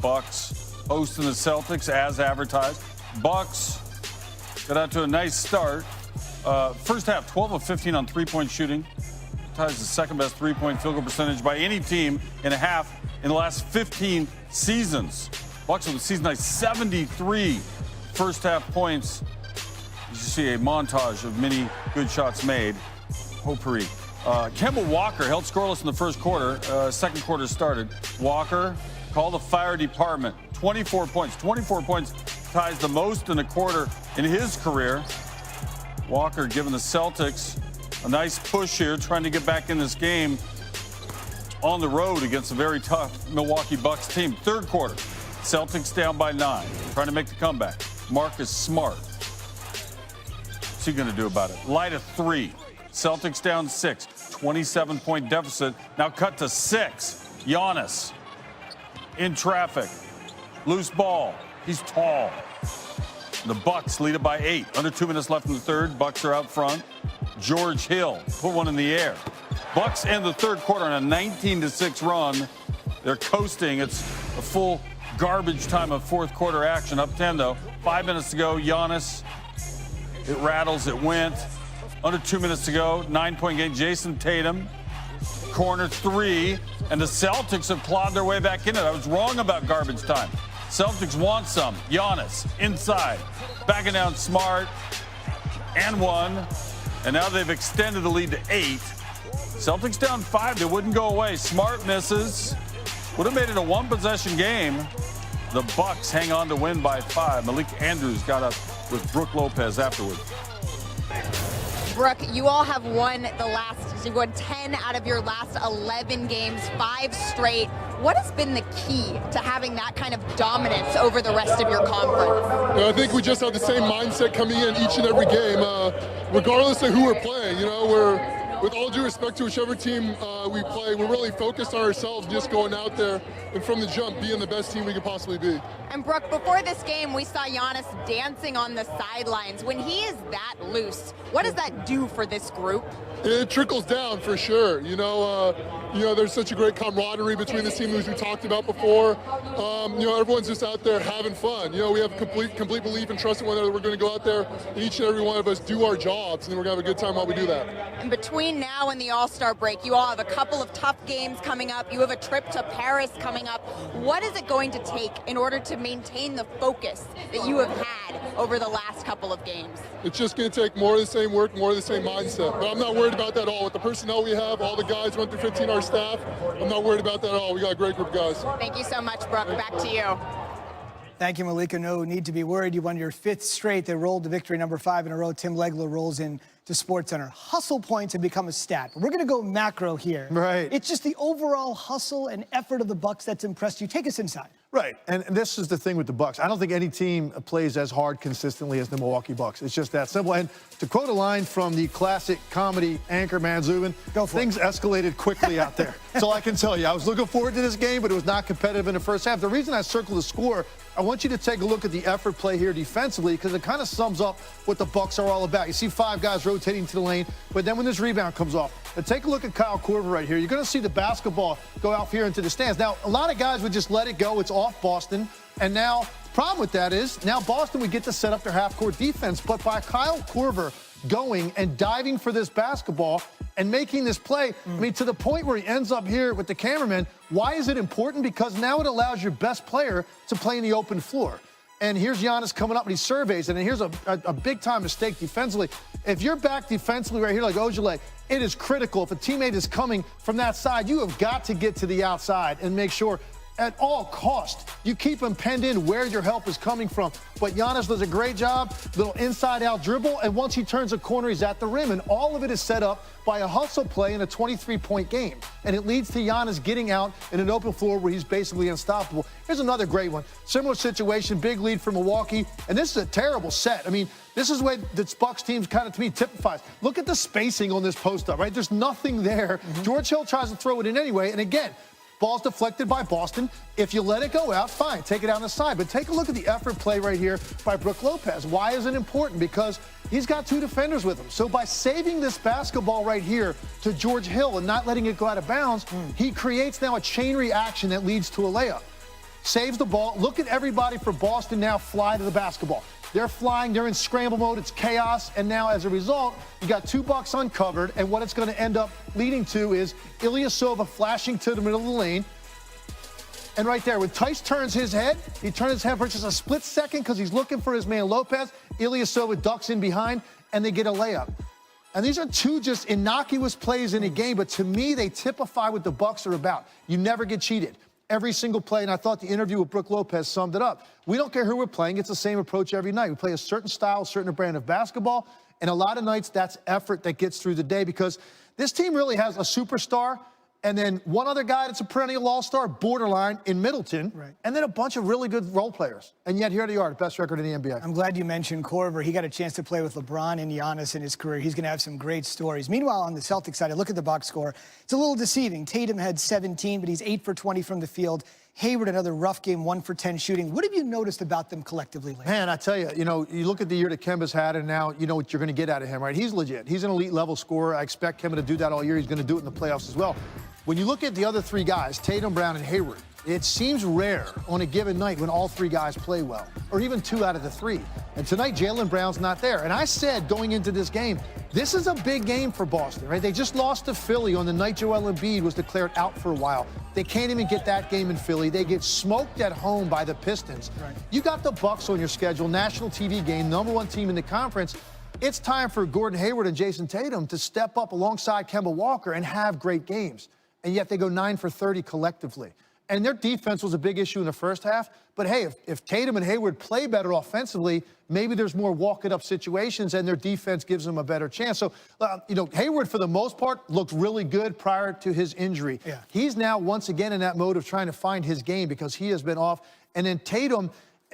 Bucks hosting the Celtics as advertised. Bucks got out to a nice start. First half, 12 of 15 on three-point shooting. Ties the second best three-point field goal percentage by any team in a half in the last 15 seasons. Bucks with a season-high 73 first-half points. You see a montage of many good shots made. Potpourri. Kemba Walker held scoreless in the first quarter. Second quarter started. Walker called the fire department. 24 points. 24 points ties the most in a quarter in his career. Walker giving the Celtics a nice push here, trying to get back in this game on the road against a very tough Milwaukee Bucks team. Third quarter, Celtics down by 9, trying to make the comeback. Marcus Smart. What's he going to do about it? Light a 3. Celtics down 6. 27-point deficit. Now cut to 6. Giannis in traffic. Loose ball. He's tall. The Bucks lead it by 8. Under 2 minutes left in the third. Bucks are out front. George Hill put one in the air. Bucks end the third quarter on a 19-6 run. They're coasting. It's a full garbage time of fourth quarter action. Up 10 though. 5 minutes to go. Giannis. It rattles. It went. Under 2 minutes to go. 9-point game. Jason Tatum. Corner 3. And the Celtics have clawed their way back in it. I was wrong about garbage time. Celtics want some. Giannis inside. Backing down Smart. And 1. And now they've extended the lead to 8. Celtics down 5. They wouldn't go away. Smart misses. Would have made it a one-possession game. The Bucks hang on to win by 5. Malik Andrews got up with Brook Lopez afterward. Brooke, you all have won you've won 10 out of your last 11 games, 5 straight. What has been the key to having that kind of dominance over the rest of your conference? I think we just have the same mindset coming in each and every game, regardless of who we're playing. With all due respect to whichever team we play, we're really focused on ourselves, just going out there and from the jump being the best team we could possibly be. And Brooke, before this game, we saw Giannis dancing on the sidelines. When he is that loose, what does that do for this group? It trickles down for sure. There's such a great camaraderie between the team, as we talked about before. Everyone's just out there having fun. We have complete belief and trust in one another. We're going to go out there, and each and every one of us do our jobs, and we're going to have a good time while we do that. And between now and the All-Star break, you all have a couple of tough games coming up. You have a trip to Paris coming up. What is it going to take in order to maintain the focus that you have had over the last couple of games? It's just going to take more of the same work, more of the same mindset. But I'm not worried about that at all. With the personnel we have, all the guys, 1 through 15, our staff, I'm not worried about that at all. We got a great group of guys. Thank you so much, Brooke. Back to you. Thank you, Malika. No need to be worried. You won your 5th straight. They rolled to victory number 5 in a row. Tim Legler rolls in to SportsCenter. Hustle points have become a stat. But we're going to go macro here. Right. It's just the overall hustle and effort of the Bucks that's impressed you. Take us inside. Right, and this is the thing with the Bucks. I don't think any team plays as hard consistently as the Milwaukee Bucks. It's just that simple. And to quote a line from the classic comedy anchor man Zubin, things escalated quickly out there. That's all I can tell you. I was looking forward to this game, but it was not competitive in the first half. The reason I circled the score, I want you to take a look at the effort play here defensively, because it kind of sums up what the Bucks are all about. You see 5 guys rotating to the lane, but then when this rebound comes off, but take a look at Kyle Korver right here. You're going to see the basketball go out here into the stands. Now, a lot of guys would just let it go. It's off Boston. And now, problem with that is, now Boston would get to set up their half-court defense. But by Kyle Korver going and diving for this basketball and making this play, I mean, to the point where he ends up here with the cameraman, why is it important? Because now it allows your best player to play in the open floor. And here's Giannis coming up, and he surveys it. And here's a big-time mistake defensively. If you're back defensively right here like Ojale, it is critical. If a teammate is coming from that side, you have got to get to the outside and make sure at all costs you keep them penned in where your help is coming from. But Giannis does a great job, little inside-out dribble, and once he turns a corner, he's at the rim. And all of it is set up by a hustle play in a 23-point game. And it leads to Giannis getting out in an open floor where he's basically unstoppable. Here's another great one. Similar situation, big lead for Milwaukee. And this is a terrible set. I mean, this is what this Bucks team kind of, to me, typifies. Look at the spacing on this post-up, right? There's nothing there. George Hill tries to throw it in anyway. And again, ball's deflected by Boston. If you let it go out, fine, take it out on the side. But take a look at the effort play right here by Brook Lopez. Why is it important? Because he's got 2 defenders with him. So by saving this basketball right here to George Hill and not letting it go out of bounds, he creates now a chain reaction that leads to a layup. saves the ball. Look at everybody for Boston now fly to the basketball. They're flying, they're in scramble mode, it's chaos, and now as a result, you got 2 Bucks uncovered, and what it's going to end up leading to is Ilyasova flashing to the middle of the lane. And right there, when Tice turns his head, he turns his head for just a split second because he's looking for his man Lopez. Ilyasova ducks in behind, and they get a layup. And these are 2 just innocuous plays in a game, but to me, they typify what the Bucks are about. You never get cheated. Every single play, and I thought the interview with Brook Lopez summed it up. We don't care who we're playing. It's the same approach every night. We play a certain style, a certain brand of basketball, and a lot of nights that's effort that gets through the day because this team really has a superstar and then one other guy that's a perennial all-star, borderline, in Middleton, and then a bunch of really good role players. And yet here they are, the best record in the NBA. I'm glad you mentioned Korver. He got a chance to play with LeBron and Giannis in his career. He's going to have some great stories. Meanwhile, on the Celtics side, I look at the box score. It's a little deceiving. Tatum had 17, but he's 8 for 20 from the field. Hayward, another rough game, 1 for 10 shooting. What have you noticed about them collectively lately? Man, I tell you, you look at the year that Kemba's had, and now you know what you're going to get out of him, right? He's legit. He's an elite-level scorer. I expect Kemba to do that all year. He's going to do it in the playoffs as well. When you look at the other 3 guys, Tatum, Brown, and Hayward, it seems rare on a given night when all 3 guys play well, or even 2 out of the 3. And tonight, Jaylen Brown's not there. And I said going into this game, this is a big game for Boston, right? They just lost to Philly on the night Joel Embiid was declared out for a while. They can't even get that game in Philly. They get smoked at home by the Pistons. You got the Bucks on your schedule, national TV game, #1 team in the conference. It's time for Gordon Hayward and Jason Tatum to step up alongside Kemba Walker and have great games. And yet they go 9 for 30 collectively. And their defense was a big issue in the first half. But, hey, if Tatum and Hayward play better offensively, maybe there's more walk-it-up situations and their defense gives them a better chance. So, Hayward, for the most part, looked really good prior to his injury. He's now once again in that mode of trying to find his game because he has been off. And then Tatum,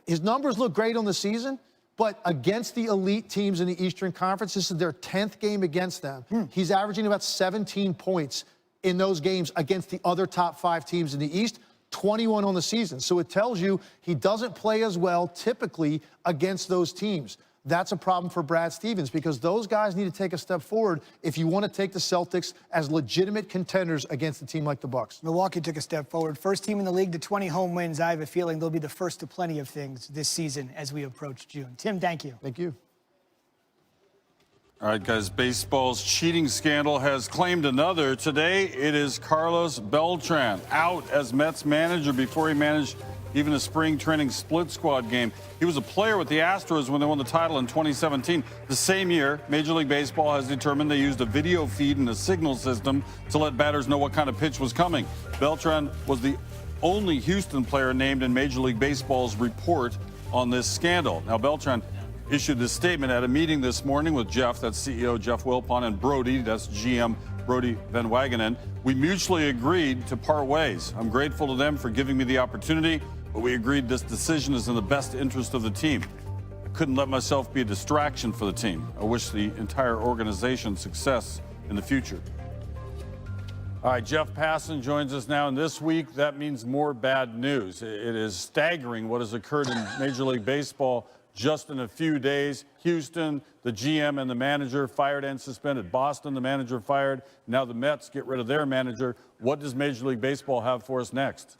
his numbers look great on the season, but against the elite teams in the Eastern Conference, this is their 10th game against them. He's averaging about 17 points in those games against the other top 5 teams in the East, 21 on the season. So it tells you he doesn't play as well typically against those teams. That's a problem for Brad Stevens because those guys need to take a step forward if you want to take the Celtics as legitimate contenders against a team like the Bucks. Milwaukee took a step forward. First team in the league to 20 home wins. I have a feeling they'll be the first to plenty of things this season as we approach June. Tim, thank you. Thank you. All right, guys, baseball's cheating scandal has claimed another. Today, it is Carlos Beltran out as Mets manager before he managed even a spring training split squad game. He was a player with the Astros when they won the title in 2017. The same year, Major League Baseball has determined they used a video feed and a signal system to let batters know what kind of pitch was coming. Beltran was the only Houston player named in Major League Baseball's report on this scandal. Now, Beltran issued this statement at a meeting this morning with Jeff, that's CEO Jeff Wilpon, and Brody, that's GM Brody Van Wagenen. We mutually agreed to part ways. I'm grateful to them for giving me the opportunity, but we agreed this decision is in the best interest of the team. I couldn't let myself be a distraction for the team. I wish the entire organization success in the future. All right, Jeff Passan joins us now, and this week that means more bad news. It is staggering what has occurred in Major League Baseball just in a few days. Houston, the GM and the manager fired and suspended. Boston, the manager fired. Now the Mets get rid of their manager. What does Major League Baseball have for us next?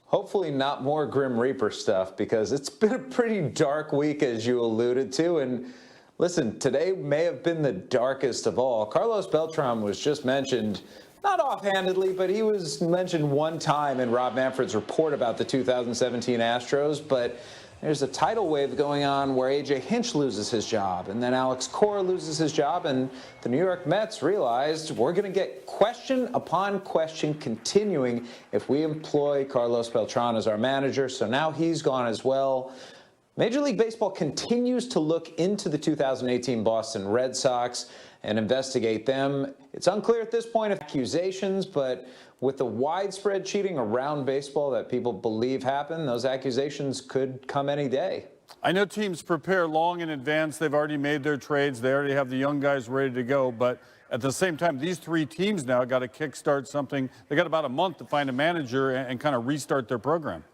Hopefully not more Grim Reaper stuff, because it's been a pretty dark week, as you alluded to. And listen, today may have been the darkest of all. Carlos Beltran was just mentioned, not offhandedly, but he was mentioned one time in Rob Manfred's report about the 2017 Astros. But there's a tidal wave going on where A.J. Hinch loses his job, and then Alex Cora loses his job, and the New York Mets realized we're going to get question upon question continuing if we employ Carlos Beltran as our manager. So now he's gone as well. Major League Baseball continues to look into the 2018 Boston Red Sox and investigate them. It's unclear at this point if accusations, but with the widespread cheating around baseball that people believe happened, those accusations could come any day. I know teams prepare long in advance. They've already made their trades. They already have the young guys ready to go. But at the same time, these 3 teams now got to kickstart something. They got about a month to find a manager and kind of restart their program.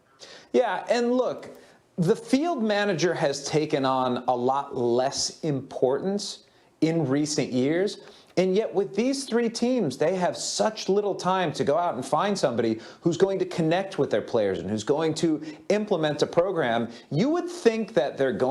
Yeah, and look, the field manager has taken on a lot less importance in recent years. And yet with these three teams, they have such little time to go out and find somebody who's going to connect with their players and who's going to implement a program. You would think that they're going